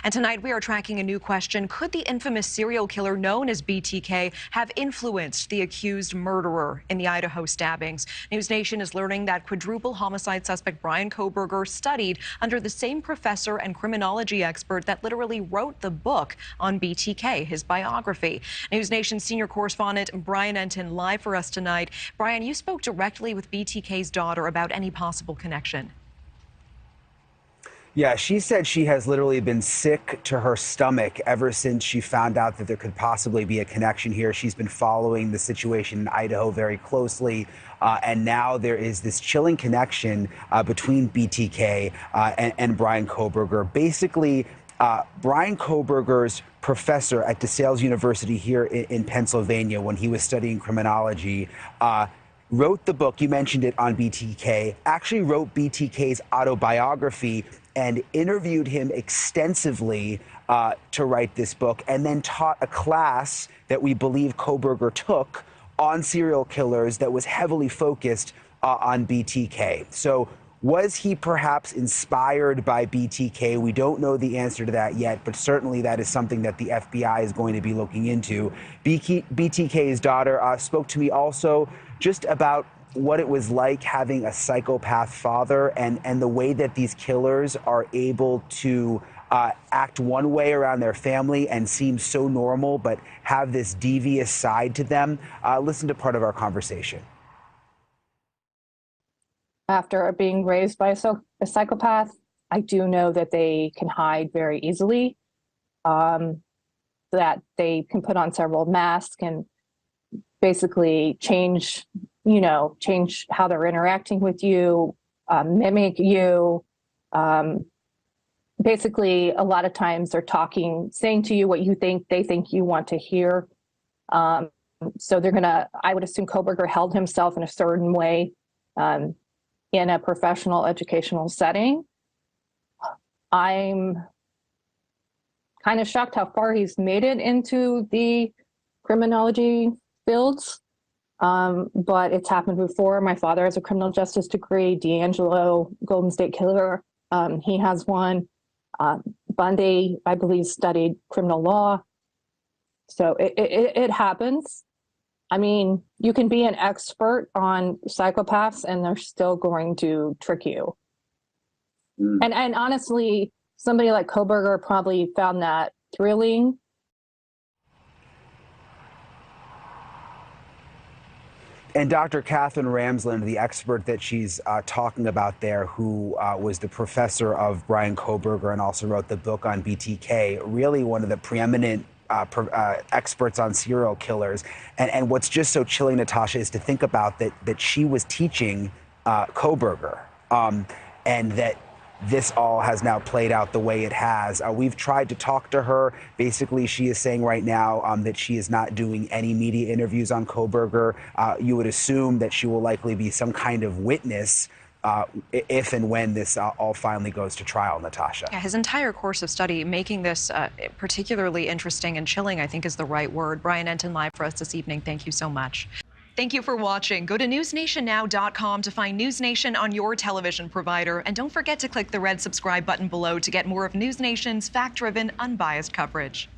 And tonight we are tracking a new question. Could the infamous serial killer known as BTK have influenced the accused murderer in the Idaho stabbings? NewsNation is learning that quadruple homicide suspect Bryan Kohberger studied under the same professor and criminology expert that literally wrote the book on BTK, his biography. NewsNation senior correspondent Bryan Entin live for us tonight. Bryan, you spoke directly with BTK's daughter about any possible connection. Yeah, she said she has literally been sick to her stomach ever since she found out that there could possibly be a connection here. She's been following the situation in Idaho very closely, and now there is this chilling connection between BTK and Bryan Kohberger. Basically, Bryan Kohberger's professor at DeSales University here in Pennsylvania, when he was studying criminology, wrote the book, you mentioned it, on BTK, actually wrote BTK's autobiography and interviewed him extensively to write this book, and then taught a class that we believe Kohberger took on serial killers that was heavily focused on BTK. So was he perhaps inspired by BTK? We don't know the answer to that yet, but certainly that is something that the FBI is going to be looking into. BTK's daughter spoke to me also just about what it was like having a psychopath father and the way that these killers are able to act one way around their family and seem so normal, but have this devious side to them. Listen to part of our conversation. After being raised by a psychopath, I do know that they can hide very easily, that they can put on several masks and basically change how they're interacting with you, mimic you. Basically, a lot of times they're saying to you what they think you want to hear. So I would assume Kohberger held himself in a certain way in a professional educational setting. I'm kind of shocked how far he's made it into the criminology fields. But it's happened before. My father has a criminal justice degree. D'Angelo, Golden State Killer, he has one. Bundy, I believe, studied criminal law. So it happens. I mean, you can be an expert on psychopaths and they're still going to trick you. And honestly, somebody like Kohberger probably found that thrilling. And Dr. Katherine Ramsland, the expert that she's talking about there, who was the professor of Bryan Kohberger and also wrote the book on BTK, really one of the preeminent experts on serial killers. And what's just so chilling, Natasha, is to think about that she was teaching Kohberger, and that this all has now played out the way it has. We've tried to talk to her. Basically, she is saying right now that she is not doing any media interviews on Kohberger. You would assume that she will likely be some kind of witness if and when this all finally goes to trial, Natasha. Yeah, his entire course of study, making this particularly interesting and chilling, I think is the right word. Bryan Entin live for us this evening. Thank you so much. Thank you for watching. Go to newsnationnow.com to find NewsNation on your television provider. And don't forget to click the red subscribe button below to get more of NewsNation's fact-driven, unbiased coverage.